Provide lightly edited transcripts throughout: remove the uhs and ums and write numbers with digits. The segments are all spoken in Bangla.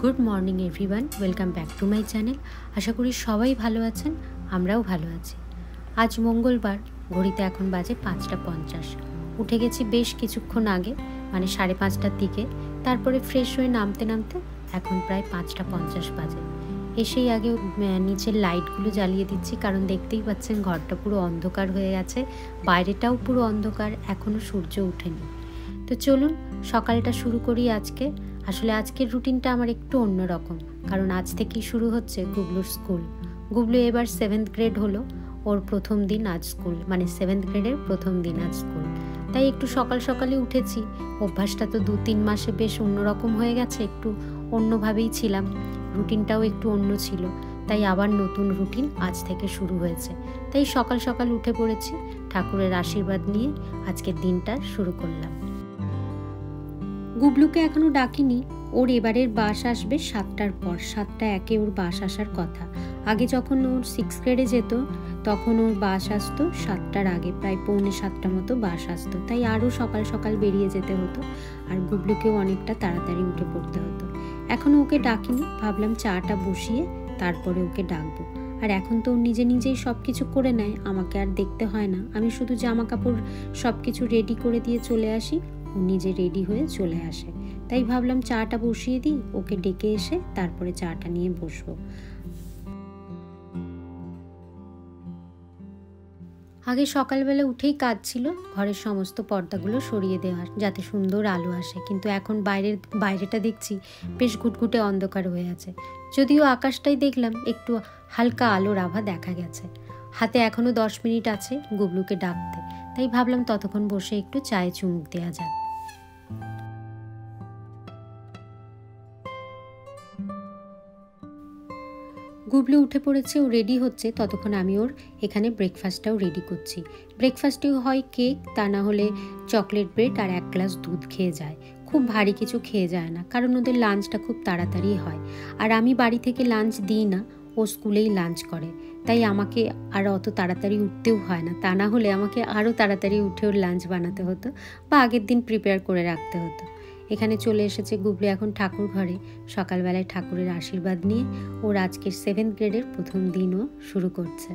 Good morning everyone, welcome back to my channel. আশা করি সবাই ভালো আছেন, আমরাও ভালো আছি। আজ মঙ্গলবার, ঘড়িতে এখন বাজে 5:50। উঠে গেছি বেশ কিছুক্ষণ আগে, মানে 5:30টার দিকে। তারপরে ফ্রেশ হয়ে নামতে নামতে এখন প্রায় 5:50 বাজে। এসেই আগে নিচের লাইটগুলো জ্বালিয়ে দিচ্ছি, কারণ দেখতেই পাচ্ছেন ঘরটা পুরো অন্ধকার হয়ে গেছে, বাইরেটাও পুরো অন্ধকার, এখনও সূর্য ওঠেনি। তো চলুন সকালটা শুরু করি। আসলে আজকের রুটিনটা আমার একটু অন্যরকম, কারণ আজ থেকেই শুরু হচ্ছে গুবলুর স্কুল। গুবলু এবার 7th গ্রেড হলো, ওর প্রথম দিন আজ স্কুল, মানে 7th গ্রেডের প্রথম দিন আজ স্কুল। তাই একটু সকাল সকালে উঠেছি। অভ্যাসটা তো 2-3 মাসে বেশ অন্যরকম হয়ে গেছে, একটু অন্যভাবেই ছিলাম, রুটিনটাও একটু অন্য ছিল। তাই আবার নতুন রুটিন আজ থেকে শুরু হয়েছে। তাই সকাল সকাল উঠে পড়েছি, ঠাকুরের আশীর্বাদ নিয়ে আজকের দিনটা শুরু করলাম। গুবলুকে এখনও ডাকিনি, ওর এবারের বাস আসবে 7টার পর। 7:01 ওর বাস আসার কথা। আগে যখন ওর 6th গ্রেডে যেত তখন ওর বাস আসতো 7টার আগে, প্রায় 6:45 মতো বাস আসতো। তাই আরও সকাল সকাল বেরিয়ে যেতে হতো, আর গুবলুকেও অনেকটা তাড়াতাড়ি উঠে পড়তে হতো। এখনও ওকে ডাকিনি, ভাবলাম চাটা বসিয়ে তারপরে ওকে ডাকবো। আর এখন তো ও নিজে নিজেই সব কিছু করে নেয়, আমাকে আর দেখতে হয় না। আমি শুধু জামা কাপড় সব কিছু রেডি করে দিয়ে চলে আসি, ও নিজে রেডি হয়ে চলে আসে। তাই ভাবলাম চাটা বসিয়ে দিই, ওকে ডেকে এসে তারপরে চাটা নিয়ে বসবো। আগে সকালবেলা উঠেই কাজ ছিল ঘরের সমস্ত পর্দাগুলো সরিয়ে দেওয়ার, যাতে সুন্দর আলো আসে। কিন্তু এখন বাইরেটা দেখছি বেশ ঘুটঘুটে অন্ধকার হয়ে আছে। যদিও আকাশটাই দেখলাম একটু হালকা আলোর আভা দেখা গেছে। হাতে এখনো 10 মিনিট আছে গুবলুকে ডাকতে, তাই ভাবলাম ততক্ষণ বসে একটু চায়ে চুমুক দেওয়া যাক। গুবলু উঠে পড়েছে, ও রেডি হচ্ছে, ততক্ষণ আমি ওর এখানে ব্রেকফাস্টটাও রেডি করছি। ব্রেকফাস্টেও হয় কেক, তা না হলে চকলেট ব্রেড আর 1 গ্লাস দুধ খেয়ে যায়। খুব ভারী কিছু খেয়ে যায় না, কারণ ওদের লাঞ্চটা খুব তাড়াতাড়ি হয়। আর আমি বাড়ি থেকে লাঞ্চ দিই না, ও স্কুলেই লাঞ্চ করে। তাই আমাকে আর অত তাড়াতাড়ি উঠতেও হয় না, তা না হলে আমাকে আরও তাড়াতাড়ি উঠে ওর লাঞ্চ বানাতে হতো বা আগের দিন প্রিপেয়ার করে রাখতে হতো। এখানে চলে এসেছে গুবলু এখন ঠাকুর ঘরে। সকালবেলায় ঠাকুরের আশীর্বাদ নিয়ে ওর আজকের 7th গ্রেডের প্রথম দিনও শুরু করছে।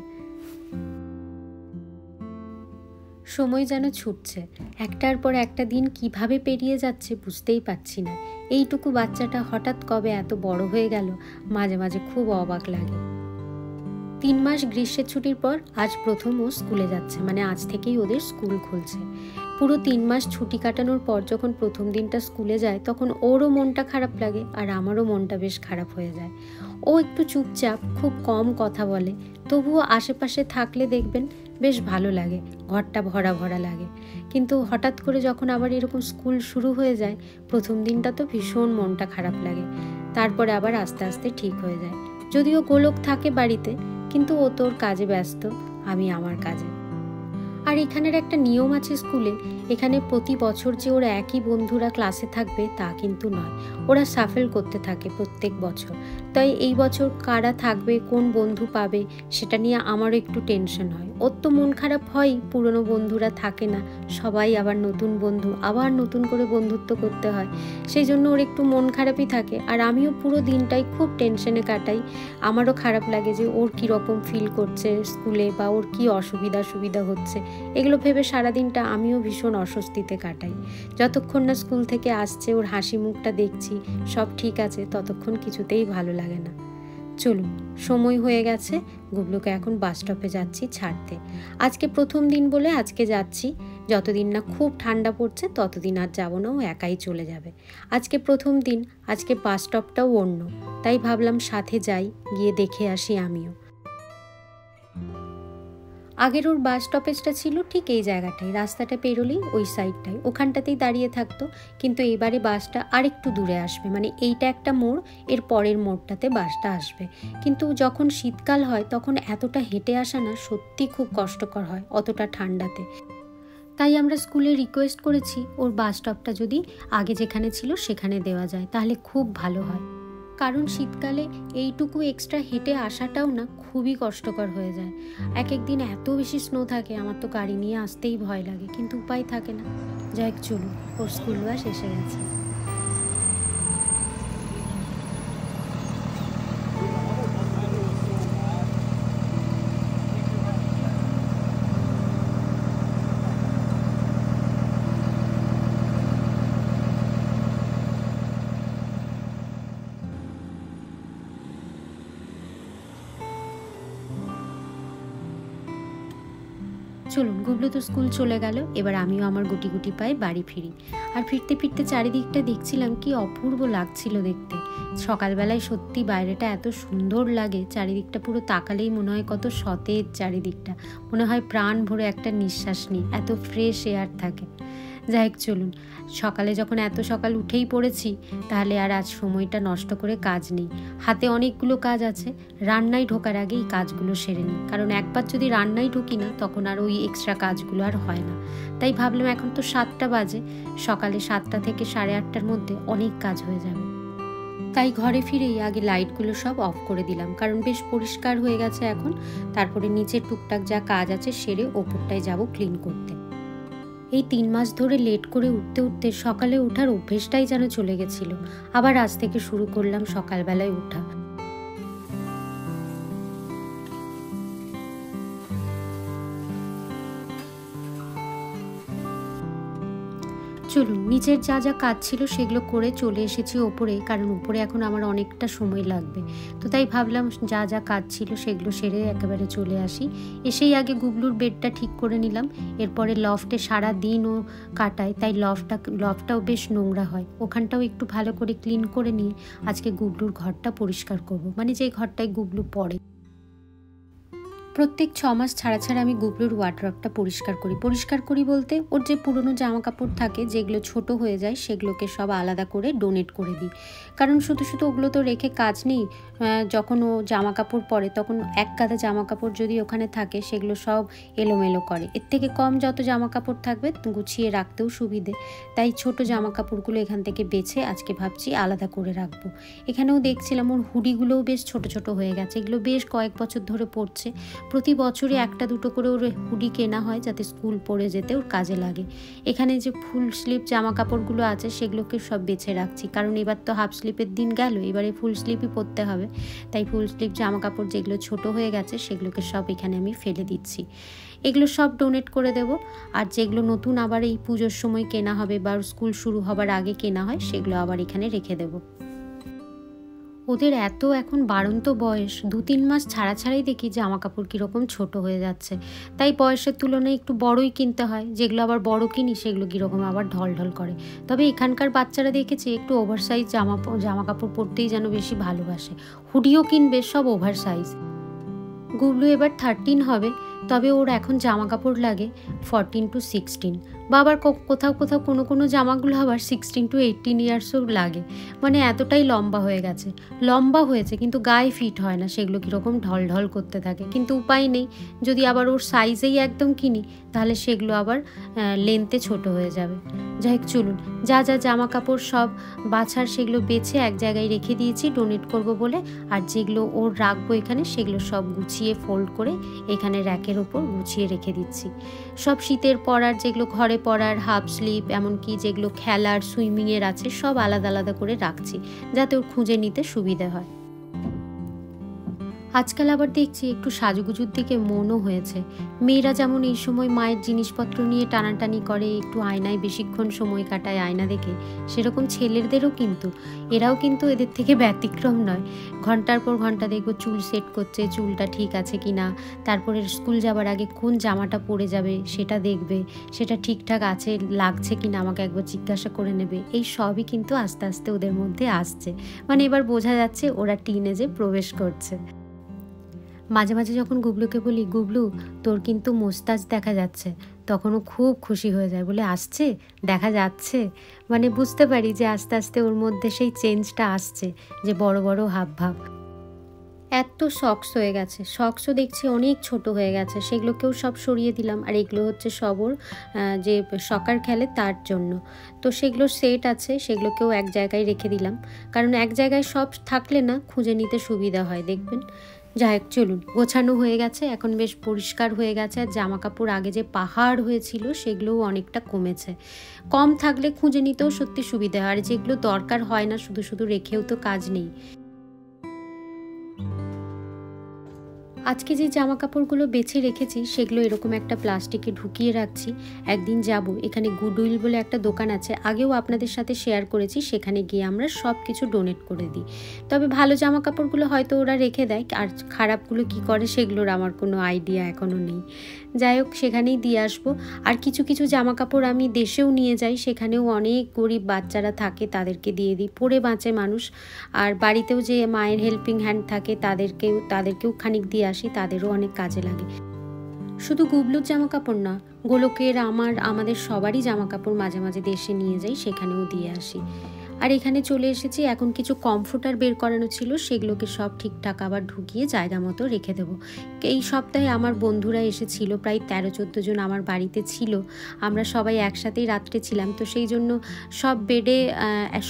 সময় যেন ছুটছে, একটার পর একটা দিন কিভাবে পেরিয়ে যাচ্ছে বুঝতেই পারছি না। এইটুকু বাচ্চাটা হঠাৎ কবে এত বড় হয়ে গেল, মাঝে মাঝে খুব অবাক লাগে। 3 মাস গ্রীষ্মের ছুটির পর আজ প্রথম ও স্কুলে যাচ্ছে, মানে আজ থেকেই ওদের স্কুল খুলছে। পুরো 3 মাস ছুটি কাটানোর পর যখন প্রথম দিনটা স্কুলে যায়, তখন ওরও মনটা খারাপ লাগে আর আমারও মনটা বেশ খারাপ হয়ে যায়। ও একটু চুপচাপ, খুব কম কথা বলে, তবুও আশেপাশে থাকলে দেখবেন বেশ ভালো লাগে, ঘরটা ভরা ভরা লাগে। কিন্তু হঠাৎ করে যখন আবার এরকম স্কুল শুরু হয়ে যায়, প্রথম দিনটা তো ভীষণ মনটা খারাপ লাগে। তারপরে আবার আস্তে আস্তে ঠিক হয়ে যায়। যদিও গোলক থাকে বাড়িতে, কিন্তু ও তোর কাজে ব্যস্ত, আমি আমার কাজে। আর এখানের একটা নিয়ম আছে স্কুলে, এখানে প্রতি বছর যে ওরা একই বন্ধুরা ক্লাসে থাকবে তা কিন্তু নয়, ওরা সাফেল করতে থাকে প্রত্যেক বছর। তাই এই বছর কারা থাকবে, কোন বন্ধু পাবে, সেটা নিয়ে আমারও একটু টেনশন হয়। ওর তো মন খারাপ হয়ই, পুরনো বন্ধুরা থাকে না, সবাই আবার নতুন বন্ধু, আবার নতুন করে বন্ধুত্ব করতে হয়, সেই জন্য ওর একটু মন খারাপই থাকে। আর আমিও পুরো দিনটাই খুব টেনশনে কাটাই। আমারও খারাপ লাগে যে ওর কীরকম ফিল করছে স্কুলে, বা ওর কী সুবিধা হচ্ছে, এগুলো ভেবে সারাদিনটা আমিও ভীষণ অস্বস্তিতে কাটাই। যতক্ষণ না স্কুল থেকে আসছে, ওর হাসি মুখটা দেখছি, সব ঠিক আছে, ততক্ষণ কিছুতেই ভালো লাগে না। চলুন, সময় হয়ে গেছে, গুবলুকে এখন বাস স্টপে যাচ্ছি ছাড়তে। আজকে প্রথম দিন বলে আজকে যাচ্ছি, যতদিন না খুব ঠান্ডা পড়ছে ততদিন আর যাবো না, ও একাই চলে যাবে। আজকে প্রথম দিন, আজকে বাস স্টপটাও অন্য, তাই ভাবলাম সাথে যাই, গিয়ে দেখে আসি আমিও। আগের ওর বাস স্টপেজটা ছিল ঠিক এই জায়গাটায়, রাস্তাটা পেরোলেই ওই সাইডটায়, ওখানটাতেই দাঁড়িয়ে থাকতো। কিন্তু এবারে বাসটা আরেকটু দূরে আসবে, মানে এইটা একটা মোড়, এর পরের মোড়টাতে বাসটা আসবে। কিন্তু যখন শীতকাল হয় তখন এতটা হেঁটে আসা না সত্যি খুব কষ্টকর হয় অতটা ঠান্ডাতে। তাই আমরা স্কুলে রিকোয়েস্ট করেছি ওর বাস স্টপটা যদি আগে যেখানে ছিল সেখানে দেওয়া যায় তাহলে খুব ভালো হয়, কারণ শীতকালে এইটুকু এক্সট্রা হেঁটে আসাটাও না খুবই কষ্টকর হয়ে যায়। এক দিন এত বেশি স্নো থাকে, আমার তো গাড়ি নিয়ে আসতেই ভয় লাগে, কিন্তু উপায় থাকে না। যাই হোক, চলুন, ওর স্কুল বাস এসে গেছে। চলুন, গুবলু তো স্কুল চলে গেল, এবার আমিও আমার গুটি গুটি পায়ে বাড়ি ফিরি। আর ফিরতে ফিরতে চারিদিকটা দেখছিলাম, কি অপূর্ব লাগছিল দেখতে। সকালবেলায় সত্যি বাইরেটা এত সুন্দর লাগে, চারিদিকটা পুরো তাকালেই মনে হয় কত সতেজ চারিদিকটা, মনে হয় প্রাণ ভরে একটা নিঃশ্বাস নিই, এত ফ্রেশ এয়ার থাকে। যাই হোক, চলুন, সকালে যখন এত সকাল উঠেই পড়েছি, তাহলে আর আজ সময়টা নষ্ট করে কাজ নেই। হাতে অনেকগুলো কাজ আছে, রান্নায় ঢোকার আগে এই কাজগুলো সেরে নিই, কারণ একবার যদি রান্নায় ঢুকি না, তখন আর ওই এক্সট্রা কাজগুলো আর হয় না। তাই ভাবলাম এখন তো 7টা বাজে, সকালে 7টা থেকে 8:30টার মধ্যে অনেক কাজ হয়ে যাবে। তাই ঘরে ফিরেই আগে লাইটগুলো সব অফ করে দিলাম, কারণ বেশ পরিষ্কার হয়ে গেছে এখন। তারপরে নিচের টুকটাক যা কাজ আছে সেরে ওপরটায় যাব ক্লিন করতে। এই 3 মাস ধরে লেট করে উঠতে উঠতে সকালে ওঠার অভ্যেসটাই যেন চলে গেছিল। আবার আজ থেকে শুরু করলাম সকালবেলায় ওঠা। চলুন, নিচের যা যা কাজ ছিল সেগুলো করে চলে এসেছি ওপরে, কারণ উপরে এখন আমার অনেকটা সময় লাগবে। তো তাই ভাবলাম যা যা কাজ ছিল সেগুলো সেরে একেবারে চলে আসি। এসেই আগে গুবলুর বেডটা ঠিক করে নিলাম। এরপরে লফটে সারা দিনও কাটায়, তাই লফটাও বেশ নোংরা হয়, ওখানটাও একটু ভালো করে ক্লিন করে নিয়ে আজকে গুবলুর ঘরটা পরিষ্কার করব, মানে যে ঘরটায় গুবলু পড়ে। প্রত্যেক 6 মাস ছাড়া ছাড়া আমি গুবলুর ওয়ার্ড্রবটা পরিষ্কার করি বলতে ওর যে পুরনো জামা কাপড় থাকে যেগুলো ছোট হয়ে যায় সেগুলোকে সব আলাদা করে ডোনেট করে দিই, কারণ শুধু শুধু ওগুলো তো রেখে কাজ নেই। যখন ও জামা কাপড় পরে তখন এক গাদা জামা কাপড় যদি ওখানে থাকে সেগুলো সব এলোমেলো করে, এর থেকে কম যত জামা কাপড় থাকবে গুছিয়ে রাখতেও সুবিধে। তাই ছোট জামা কাপড়গুলো এখান থেকে বেছে আজকে ভাবছি আলাদা করে রাখবো। এখানেও দেখছিলাম ওর হুডিগুলোও বেশ ছোট ছোট হয়ে গেছে, এগুলো বেশ কয়েক বছর ধরে পড়ছে। প্রতি বছরই একটা দুটো করে ওর হুডি কেনা হয় যাতে স্কুল পরে যেতে ওর কাজে লাগে। এখানে যে ফুল স্লিভ জামা কাপড়গুলো আছে সেগুলোকে সব বেছে রাখছি, কারণ এবার তো হাফ স্লিপের দিন গেল, এবারে ফুল স্লিপই পরতে হবে। তাই ফুল স্লিভ জামা কাপড় যেগুলো ছোট হয়ে গেছে সেগুলোকে সব এখানে আমি ফেলে দিচ্ছি। এগুলো সব ডোনেট করে দেব। আর যেগুলো নতুন আবার এই পুজোর সময় কেনা হবে বা স্কুল শুরু হবার আগে কেনা হয় সেগুলো আবার এখানে রেখে দেব। ওদের এত এখন বাড়ন্ত বয়স, 2-3 মাস ছাড়া ছাড়াই দেখি জামা কাপড় কীরকম ছোট হয়ে যাচ্ছে। তাই বয়সের তুলনায় একটু বড়ই কিনতে হয়, যেগুলো আবার বড় কিনি সেগুলো কীরকম আবার ঢলঢল করে। তবে এখানকার বাচ্চারা দেখেছি একটু ওভারসাইজ জামা কাপড় পরতেই যেন বেশি ভালোবাসে, হুডিও কিনবে সব ওভারসাইজ। গুবলু এবার 13 হবে, তবে ওর এখন জামা কাপড় লাগে 14 to 16, বা আবার কোথাও কোথাও কোনো জামাগুলো আবার 16 to 18 ইয়ার্সও লাগে। মানে এতটাই লম্বা হয়েছে কিন্তু গায়ে ফিট হয় না, সেগুলো কীরকম ঢলঢল করতে থাকে। কিন্তু উপায় নেই, যদি আবার ওর সাইজেই একদম কিনি তাহলে সেগুলো আবার লেন্থে ছোট হয়ে যাবে। যাই হোক, চলুন, যা যা জামা কাপড় সব বাছার সেগুলো বেছে এক জায়গায় রেখে দিয়েছি ডোনেট করব বলে, আর যেগুলো ওর রাখবো এখানে সেগুলো সব গুছিয়ে ফোল্ড করে এখানে র্যাকের ওপর গুছিয়ে রেখে দিচ্ছি। সব শীতের পরার, যেগুলো ঘরে পরার, হাফ স্লিভ, এমনকি যেগুলো খেলার সুইমিংয়ের আছে সব আলাদা আলাদা করে রাখছি যাতে ওর খুঁজে নিতে সুবিধে হয়। আজকাল আবার দেখছি একটু সাজুগুজুর দিকে মনও হয়েছে। মেয়েরা যেমন এই সময় মায়ের জিনিসপত্র নিয়ে টানাটানি করে, একটু আয়নায় বেশিক্ষণ সময় কাটায় আয়না দেখে, সেরকম ছেলেদেরও এরাও কিন্তু এদের থেকে ব্যতিক্রম নয়। ঘন্টার পর ঘন্টা দেখবো চুল সেট করছে, চুলটা ঠিক আছে কি না, তারপরে স্কুল যাবার আগে কোন জামাটা পরে যাবে সেটা দেখবে, সেটা ঠিকঠাক আছে লাগছে কি না আমাকে একবার জিজ্ঞাসা করে নেবে। এই সবই কিন্তু আস্তে আস্তে ওদের মধ্যে আসছে, মানে এবার বোঝা যাচ্ছে ওরা টিনেজে প্রবেশ করছে। মাঝে মাঝে যখন গুবলুকে বলি, গুবলু তোর কিন্তু মোস্তাজ দেখা যাচ্ছে, তখনও খুব খুশি হয়ে যায়, বলে আসছে, দেখা যাচ্ছে। মানে বুঝতে পারি যে আস্তে আস্তে ওর মধ্যে সেই চেঞ্জটা আসছে, যে বড় বড় হাবভাব। এত সক্স হয়ে গেছে, সক্সও দেখছি অনেক ছোট হয়ে গেছে, সেগুলোকেও সব সরিয়ে দিলাম। আর এগুলো হচ্ছে সব ওর যে সকার খেলে তার জন্য, তো সেগুলো সেট আছে, সেগুলোকেও এক জায়গায় রেখে দিলাম, কারণ এক জায়গায় সব থাকলে না খুঁজে নিতে সুবিধা হয়, দেখবেন। যাই হোক, চলুন, গোছানো হয়ে গেছে, এখন বেশ পরিষ্কার হয়ে গেছে। আর জামা কাপড় আগে যে পাহাড় হয়েছিল সেগুলোও অনেকটা কমেছে। কম থাকলে খুঁজে নিতেও সত্যি সুবিধা হয়, আর যেগুলো দরকার হয় না শুধু শুধু রেখেও তো কাজ নেই। আজকে যে জামা কাপড়গুলো বেছে রেখেছি সেগুলো এরকম একটা প্লাস্টিকে ঢুকিয়ে রাখছি। একদিন যাব, এখানে গুডউইল বলে একটা দোকান আছে, আগেও আপনাদের সাথে শেয়ার করেছি, সেখানে গিয়ে আমরা সব কিছু ডোনেট করে দিই। তবে ভালো জামা কাপড়গুলো হয়তো ওরা রেখে দেয়, আর খারাপগুলো কি করে সেগুলোর আমার কোনো আইডিয়া এখনও নেই। যাই হোক, সেখানেই দিয়ে আসবো। আর কিছু কিছু জামা কাপড় আমি দেশেও নিয়ে যাই, সেখানেও অনেক গরিব বাচ্চারা থাকে, তাদেরকে দিয়ে দিই, পরে বাঁচে মানুষ। আর বাড়িতেও যে মায়ের হেল্পিং হ্যান্ড থাকে তাদেরকেও খানিক দিয়ে আসি, তাদেরও অনেক কাজে লাগে। শুধু গুবলুর জামা কাপড় না, গোলকের আমাদের সবারই জামা কাপড় মাঝে মাঝে দেশে নিয়ে যাই, সেখানেও দিয়ে আসি। আর এখানে চলে এসেছি, এখন কিছু কমফোর্টার বের করানো ছিল, সেগুলোকে সব ঠিকঠাক আবার ঢুকিয়ে জায়গা মতো রেখে দেবো। এই সপ্তাহে আমার বন্ধুরা এসেছিল, প্রায় 13-14 জন আমার বাড়িতে ছিল। আমরা সবাই একসাথেই রাত্রে ছিলাম, তো সেই জন্য সব বেডে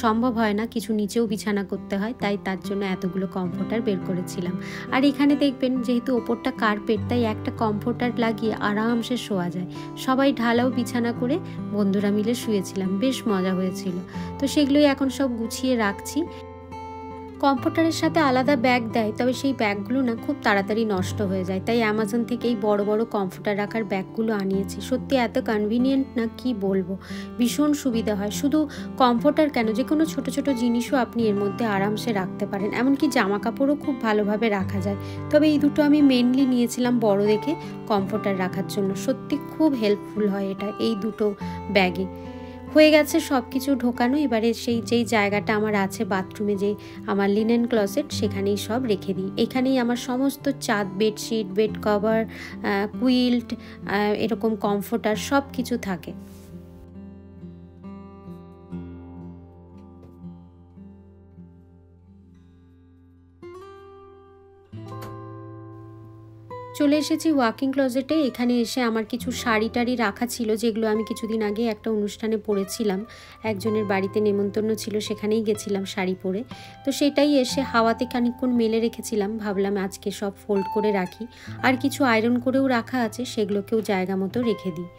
সম্ভব হয় না, কিছু নিচেও বিছানা করতে হয়, তাই তার জন্য এতগুলো কমফোর্টার বের করেছিলাম। আর এখানে দেখবেন, যেহেতু ওপরটা কার্পেট, তাই একটা কমফোর্টার লাগিয়ে আরামসে শোয়া যায়। সবাই ঢালাও বিছানা করে বন্ধুরা মিলে শুয়েছিলাম, বেশ মজা হয়েছিল। তো সেগুলোই এখন সব গুছিয়ে রাখছি। কমফোর্টারের সাথে আলাদা ব্যাগ দেয়, তবে সেই ব্যাগগুলো না খুব তাড়াতাড়ি নষ্ট হয়ে যায়, তাই অ্যামাজন থেকে এই বড় বড় কমফোর্টার রাখার ব্যাগগুলো আনিয়েছি। সত্যি এত কনভিনিয়েন্ট না, কি বলবো, ভীষণ সুবিধা হয়। শুধু কমফোর্টার কেন, যে কোনো ছোট ছোট জিনিসও আপনি এর মধ্যে আরামসে রাখতে পারেন, এমনকি জামা কাপড়ও খুব ভালোভাবে রাখা যায়। তবে এই দুটো আমি মেনলি নিয়েছিলাম বড় দেখে কমফোর্টার রাখার জন্য। সত্যি খুব হেল্পফুল হয় এটা, এই দুটো ব্যাগে। হয়ে গেছে সব কিছু ঢোকানো। এবারে যেই জায়গাটা আমার আছে বাথরুমে, যে আমার লিনেন ক্লসেট, সেখানেই সব রেখে দিই। এখানেই আমার সমস্ত চাদ, বেডশিট, বেড কভার, কুইল্ট, এরকম কমফোর্টার সব কিছু থাকে। চলে এসেছি ওয়াকিং ক্লোজেটে। এখানে এসে আমার কিছু শাড়ি টাড়ি রাখা ছিল, যেগুলো আমি কিছুদিন আগে একটা অনুষ্ঠানে পরেছিলাম, একজনের বাড়িতে নেমন্তন্ন ছিল, সেখানেই গেছিলাম শাড়ি পরে। তো সেটাই এসে হাওয়াতে খানিকক্ষণ মেলে রেখেছিলাম, ভাবলাম আজকে সব ফোল্ড করে রাখি। আর কিছু আয়রন করেও রাখা আছে, সেগুলোকেও জায়গা মতো রেখে দিই।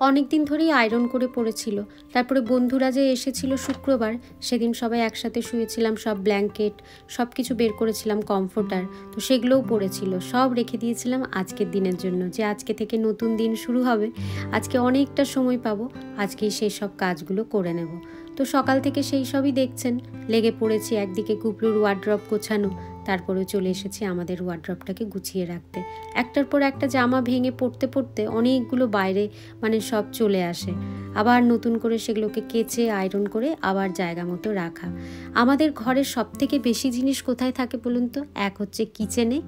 অনেক দিন ধরেই আয়রন করে পড়েছিল। তারপরে বন্ধুরা যে এসেছিল শুক্রবার, সেদিন সবাই একসাথে শুয়েছিলাম, সব ব্ল্যাঙ্কেট সব কিছু বের করেছিলাম, কমফোর্টার, তো সেগুলোও পড়েছিল, সব রেখে দিয়েছিলাম আজকের দিনের জন্য, যে আজকে থেকে নতুন দিন শুরু হবে, আজকে অনেকটা সময় পাবো, আজকেই সেই সব কাজগুলো করে নেব। তো সকাল থেকে সেই সবই দেখছেন, লেগে পড়েছি। একদিকে গুবলুর ওয়ার্ড্রপ গোছানো, তারপরেও চলে এসেছি আমাদের ওয়ার্ড্রপটাকে গুছিয়ে রাখতে। একটার পর একটা জামা ভেঙে পড়তে পড়তে অনেকগুলো বাইরে সব চলে আসে, আবার নতুন করে সেগুলোকে কেচে আয়রন করে আবার জায়গা মতো রাখা। আমাদের ঘরের সব থেকে বেশি জিনিস কোথায় থাকে বলুন তো? এক হচ্ছে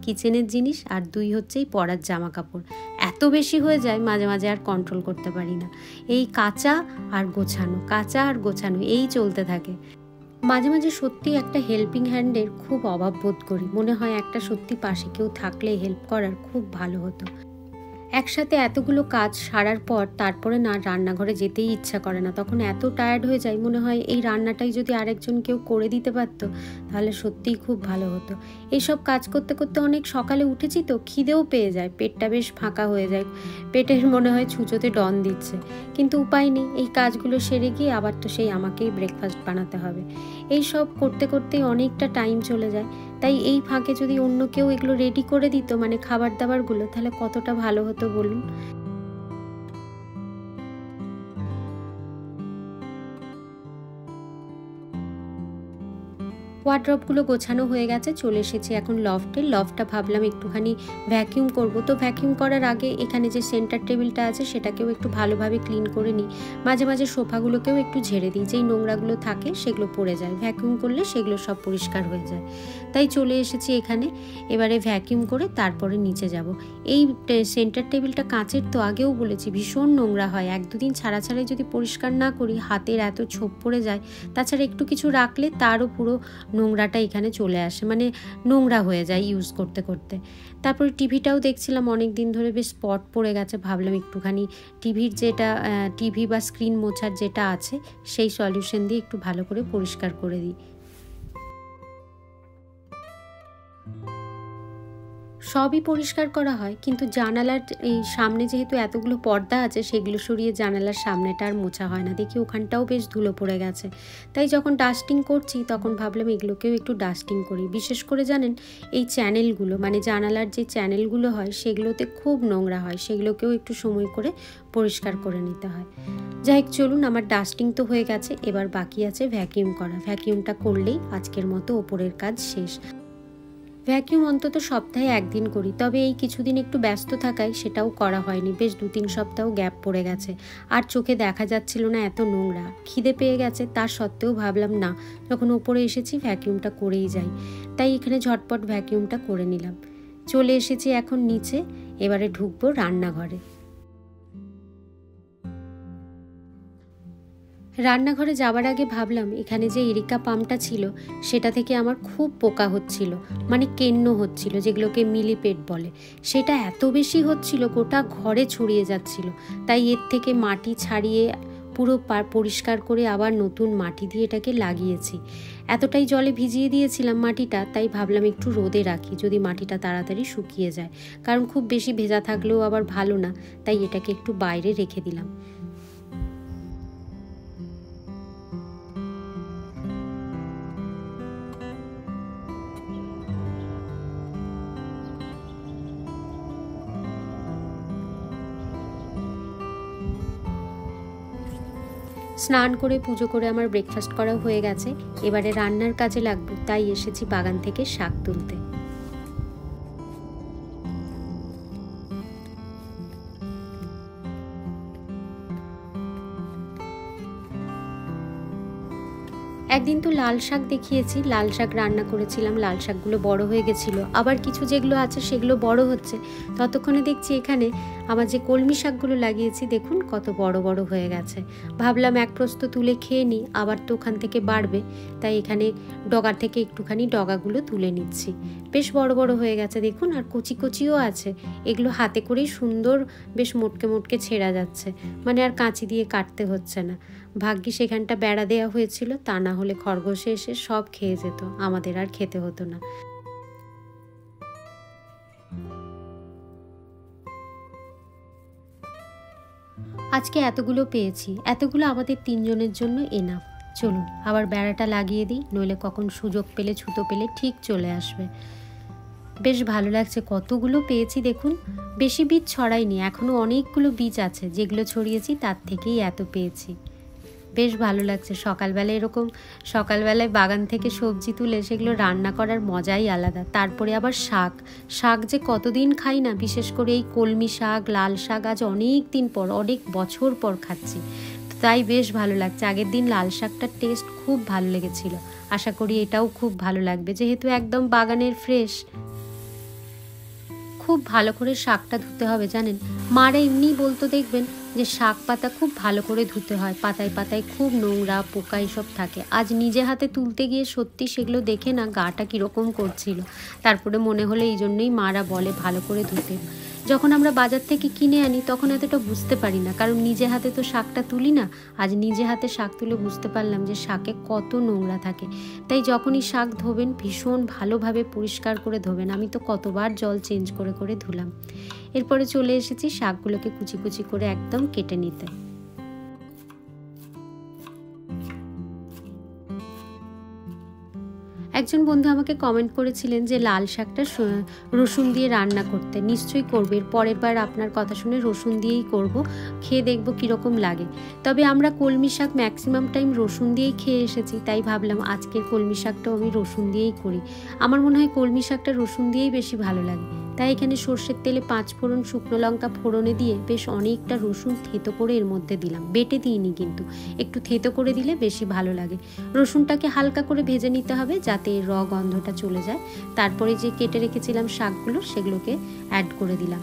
কিচেনের জিনিস, আর দুই হচ্ছে এই পরার জামা কাপড়। এত বেশি হয়ে যায় মাঝে মাঝে আর কন্ট্রোল করতে পারি না। এই কাচা আর গোছানো এই চলতে থাকে। মাঝে মাঝে সত্যি একটা হেল্পিং হ্যান্ডের খুব অভাব বোধ করি, মনে হয় একটা সত্যি পাশে কেউ থাকলে হেল্প করার খুব ভালো হতো। একসাথে এতগুলো কাজ সারার পর তারপরে না রান্নাঘরে যেতেই ইচ্ছা করে না, তখন এত টায়ার্ড হয়ে যায়, মনে হয় এই রান্নাটাই যদি আরেকজন কেউ করে দিতে পারতো তাহলে সত্যিই খুব ভালো হতো। এইসব কাজ করতে করতে অনেক সকালে উঠেছি, তো খিদেও পেয়ে যায়, পেটটা বেশ ফাঁকা হয়ে যায়, পেটের মনে হয় ছুঁচোতে ডন দিচ্ছে, কিন্তু উপায় নেই, এই কাজগুলো সেরে গিয়ে আবার তো সেই আমাকেই ব্রেকফাস্ট বানাতে হবে। এই সব করতে করতেই অনেকটা টাইম চলে যায়। তাই এই ফাঁকে যদি অন্য কেউ এগুলো রেডি করে দিত, খাবার দাবারগুলো, তাহলে কতটা ভালো হতো বলুন। ওয়ার্ড্রপগুলো গোছানো হয়ে গেছে, চলে এসেছি এখন লফটটা ভাবলাম একটুখানি ভ্যাকিউম করব। তো ভ্যাকিউম করার আগে এখানে যে সেন্টার টেবিলটা আছে সেটাকেও একটু ভালোভাবে ক্লিন করে নিই, মাঝে মাঝে সোফাগুলোকেও একটু ঝেড়ে দিই, যেই নোংরাগুলো থাকে সেগুলো পড়ে যায়, ভ্যাকিউম করলে সেগুলো সব পরিষ্কার হয়ে যায়। তাই চলে এসেছি এখানে, এবারে ভ্যাকিউম করে তারপরে নিচে যাব। এই সেন্টার টেবিলটা কাঁচের, তো আগেও বলেছি ভীষণ নোংরা হয়, 1-2 দিন ছাড়া ছাড়াই যদি পরিষ্কার না করি হাতের এত ছোপ পড়ে যায়। তাছাড়া একটু কিছু রাখলে তারও পুরো নোংরাটা এখানে চলে আসে, নোংরা হয়ে যায় ইউজ করতে করতে। তারপরে টিভিটাও দেখছিলাম অনেক দিন ধরে বেশ স্পট পড়ে গেছে, ভাবলাম একটুখানি টিভি বা স্ক্রিন মোছার যেটা আছে সেই সলিউশন দিয়ে একটু ভালো করে পরিষ্কার করে দিই। সবই পরিষ্কার করা হয়, কিন্তু জানালার এই সামনে যেহেতু এতগুলো পর্দা আছে সেগুলো সরিয়ে জানালার সামনেটা আর মোছা হয় না। দেখি ওখানটাও বেশ ধুলো পড়ে গেছে। তাই যখন ডাস্টিং করছি তখন ভাবলাম এগুলোকেও একটু ডাস্টিং করি। বিশেষ করে জানেন এই চ্যানেলগুলো, মানে জানালার যে চ্যানেলগুলো হয় সেগুলোতে খুব নোংরা হয়, সেগুলোকেও একটু সময় করে পরিষ্কার করে নিতে হয়। যাই হোক, চলুন, আমার ডাস্টিং তো হয়ে গেছে, এবার বাকি আছে ভ্যাকিউম করা। ভ্যাকিউমটা করলেই আজকের মতো ওপরের কাজ শেষ। ভ্যাকিউম অন্তত সপ্তাহে একদিন করি, তবে এই কিছুদিন একটু ব্যস্ত থাকায় সেটাও করা হয়নি। বেশ 2-3 সপ্তাহ গ্যাপ পড়ে গেছে, আর চোখে দেখা যাচ্ছিল না এত নোংরা। খিদে পেয়ে গেছে, তার সত্ত্বেও ভাবলাম না, যখন ওপরে এসেছি ভ্যাকিউমটা করেই যাই। তাই এখানে ঝটপট ভ্যাকিউমটা করে নিলাম। চলে এসেছি এখন নিচে, এবারে ঢুকবো রান্নাঘরে। রান্নাঘরে যাওয়ার আগে ভাবলাম এখানে যে এরিকা পামটা ছিল সেটা থেকে আমার খুব পোকা হচ্ছিল, মানে কেন্ন হচ্ছিল, যেগুলোকে মিলিপেট বলে। সেটা এত বেশি হচ্ছিল, গোটা ঘরে ছড়িয়ে যাচ্ছিল। তাই এর থেকে মাটি ছাড়িয়ে পুরো পরিষ্কার করে আবার নতুন মাটি দিয়ে এটাকে লাগিয়েছি। এতটাই জলে ভিজিয়ে দিয়েছিলাম মাটিটা, তাই ভাবলাম একটু রোদে রাখি, যদি মাটিটা তাড়াতাড়ি শুকিয়ে যায়। কারণ খুব বেশি ভেজা থাকলেও আবার ভালো না, তাই এটাকে একটু বাইরে রেখে দিলাম। স্নান করে পুজো করে আমার ব্রেকফাস্ট করা হয়ে গেছে, এবারে রান্নার কাজে লাগবো। তাই এসেছি বাগান থেকে শাক তুলতে। একদিন তো লাল শাক দেখিয়েছি, লাল শাক রান্না করেছিলাম। লাল শাকগুলো বড় হয়ে গেছিলো, আবার কিছু যেগুলো আছে সেগুলো বড় হচ্ছে। ততক্ষণে দেখছি এখানে আমার যে কলমি শাকগুলো লাগিয়েছি দেখুন কত বড় বড় হয়ে গেছে। ভাবলাম এক প্রস্ত তুলে খেয়ে নিই, আবার তো ওখান থেকে বাড়বে। তাই এখানে ডগার থেকে একটুখানি ডগাগুলো তুলে নিচ্ছি। বেশ বড় বড় হয়ে গেছে দেখুন, আর কচি কচিও আছে। এগুলো হাতে করেই সুন্দর বেশ মোটকে মোটকে ছেঁড়া যাচ্ছে, মানে আর কাঁচি দিয়ে কাটতে হচ্ছে না। ভাগ্যি সেখানটা বেড়া দেওয়া হয়েছিল, তা না হলে খরগোশে এসে সব খেয়ে যেত, আমাদের আর খেতে হতো না। আজকে এতগুলো পেয়েছি, এতগুলো আমাদের 3 জনের জন্য এনাফ। চলুন আবার বেড়াটা লাগিয়ে দিই, নইলে কখন সুযোগ পেলে ছুতো পেলে ঠিক চলে আসবে। বেশ ভালো লাগছে, কতগুলো পেয়েছি দেখুন। বেশি বীজ ছড়াইনি, এখনো অনেকগুলো বীজ আছে, যেগুলো ছড়িয়েছি তার থেকেই এত পেয়েছি। বেশ ভালো লাগছে সকালবেলা এরকম, সকালবেলায় বাগান থেকে সবজি তুলে সেগুলো রান্না করার মজাই আলাদা। তারপরে আবার শাক, শাক যে কতদিন খাই না, বিশেষ করে এই কলমি শাক, লাল শাক আজ অনেক দিন পর, অনেক বছর পর খাচ্ছি। তাই বেশ ভালো লাগছে। আগের দিন লাল শাকটার টেস্ট খুব ভালো লেগেছিল, আশা করি এটাও খুব ভালো লাগবে, যেহেতু একদম বাগানের ফ্রেশ। খুব ভালো করে শাকটা ধুতে হবে জানেন, মারা এমনি বলতো দেখবেন যে শাক পাতা খুব ভালো করে ধুতে হয়, পাতায় পাতায় খুব নোংরা পোকা এসব থাকে। আজ নিজে হাতে তুলতে গিয়ে সত্যি সেগুলো দেখে না গাটা কীরকম করছিল। তারপরে মনে হলো এই জন্যই মারা বলে ভালো করে ধুতে। যখন আমরা বাজার থেকে কিনে আনি তখন এতটা বুঝতে পারি না, কারণ নিজে হাতে তো শাকটা তুলি না। আজ নিজে হাতে শাক তুলে বুঝতে পারলাম যে শাকে কত নোংরা থাকে। তাই যখনই শাক ধোবেন ভীষণ ভালোভাবে পরিষ্কার করে ধোবেন। আমি তো কতবার জল চেঞ্জ করে করে ধুলাম। এরপরে চলে এসেছি শাকগুলোকে কুচি কুচি করে একদম কেটে নিতে। একজন বন্ধু আমাকে কমেন্ট করেছিলেন যে লাল শাকটা রসুন দিয়ে রান্না করতে। নিশ্চয়ই করবে, পরের বার আপনার কথা শুনে রসুন দিয়েই করব, খেয়ে দেখব কীরকম লাগে। তবে আমরা কলমি শাক ম্যাক্সিমাম টাইম রসুন দিয়েই খেয়ে এসেছি, তাই ভাবলাম আজকের কলমি শাকটাও আমি রসুন দিয়েই করি। আমার মনে হয় কলমি শাকটা রসুন দিয়েই বেশি ভালো লাগে। তাই এখানে সর্ষের তেলে 5 ফোড়ন, শুকনো লঙ্কা ফোড়নে দিয়ে বেশ অনেকটা রসুন থেতো করে এর মধ্যে দিলাম, বেটে দিইনি, কিন্তু একটু থেতো করে দিলে বেশি ভালো লাগে। রসুনটাকে হালকা করে ভেজে নিতে হবে যাতে র গন্ধটা চলে যায়। তারপরে যে কেটে রেখেছিলাম শাকগুলো সেগুলোকে অ্যাড করে দিলাম।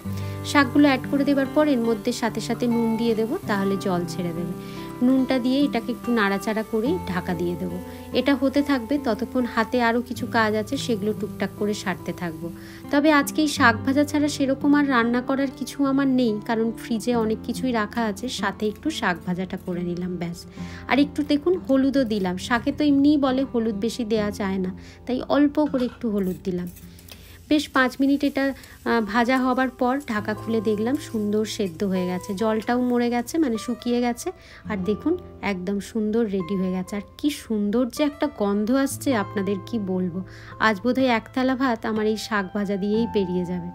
শাকগুলো অ্যাড করে দেওয়ার পর এর মধ্যে সাথে সাথে নুন দিয়ে দেবো, তাহলে জল ছেড়ে দেবে। নুনটা দিয়ে এটাকে একটু নাড়াচাড়া করেই ঢাকা দিয়ে দেবো। এটা হতে থাকবে, ততক্ষণ হাতে আরও কিছু কাজ আছে সেগুলো টুকটাক করে সারতে থাকবো। তবে আজকে এই শাক ভাজা ছাড়া সেরকম আর রান্না করার কিছু আমার নেই, কারণ ফ্রিজে অনেক কিছুই রাখা আছে, সাথে একটু শাক ভাজাটা করে নিলাম ব্যাস। আর একটু দেখুন হলুদও দিলাম, শাকে তো এমনিই বলে হলুদ বেশি দেওয়া যায় না, তাই অল্প করে একটু হলুদ দিলাম। বেশ 5 মিনিট এটা ভাজা হবার পর ঢাকা খুলে দেখলাম সুন্দর সেদ্ধ হয়ে গেছে, জলটাও মরে গেছে, মানে শুকিয়ে গেছে। আর দেখুন একদম সুন্দর রেডি হয়ে গেছে। আর কি সুন্দর যে একটা গন্ধ আসছে, আপনাদের কি বলবো। আজ বোধহয় এক থালা ভাত আমার এই শাক ভাজা দিয়েই পেরিয়ে যাবে।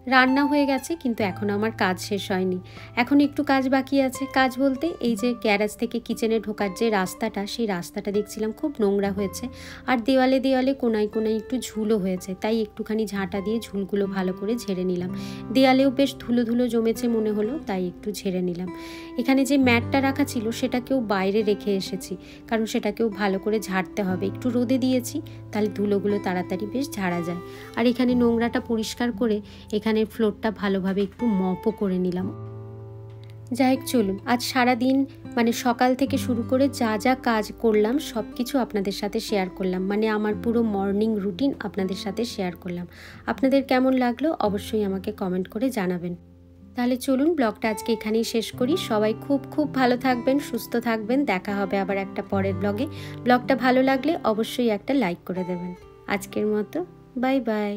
রান্না হয়ে গেছে, কিন্তু এখন আমার কাজ শেষ হয়নি। এখন একটু কাজ বাকি আছে। কাজ বলতে এই যে গ্যারেজ থেকে কিচেনে ঢোকার যে রাস্তাটা, সেই রাস্তাটা দেখছিলাম খুব নোংরা হয়েছে। আর দেওয়ালে দেওয়ালে কোনায় কোনায় একটু ঝুলও হয়েছে, তাই একটুখানি ঝাঁটা দিয়ে ঝুলগুলো ভালো করে ঝেড়ে নিলাম। দেওয়ালেও বেশ ধুলো ধুলো জমেছে মনে হলো, তাই একটু ঝেড়ে নিলাম। এখানে যে ম্যাটটা রাখা ছিল সেটাকেও বাইরে রেখে এসেছি, কারণ সেটাকেও ভালো করে ঝাড়তে হবে। একটু রোদে দিয়েছি, তাহলে ধুলোগুলো তাড়াতাড়ি বেশ ঝাড়া যায়। আর এখানে নোংরাটা পরিষ্কার করে এখানে ফ্লোরটা ভালোভাবে একটু মপও করে নিলাম। যাই হোক, চলুন আজ সারাদিন মানে সকাল থেকে শুরু করে যা যা কাজ করলাম সব কিছু আপনাদের সাথে শেয়ার করলাম, মানে আমার পুরো মর্নিং রুটিন আপনাদের সাথে শেয়ার করলাম। আপনাদের কেমন লাগলো অবশ্যই আমাকে কমেন্ট করে জানাবেন। তাহলে চলুন ব্লগটা আজকে এখানেই শেষ করি। সবাই খুব খুব ভালো থাকবেন, সুস্থ থাকবেন। দেখা হবে আবার একটা পরের ব্লগে। ব্লগটা ভালো লাগলে অবশ্যই একটা লাইক করে দেবেন। আজকের মতো বাই বাই।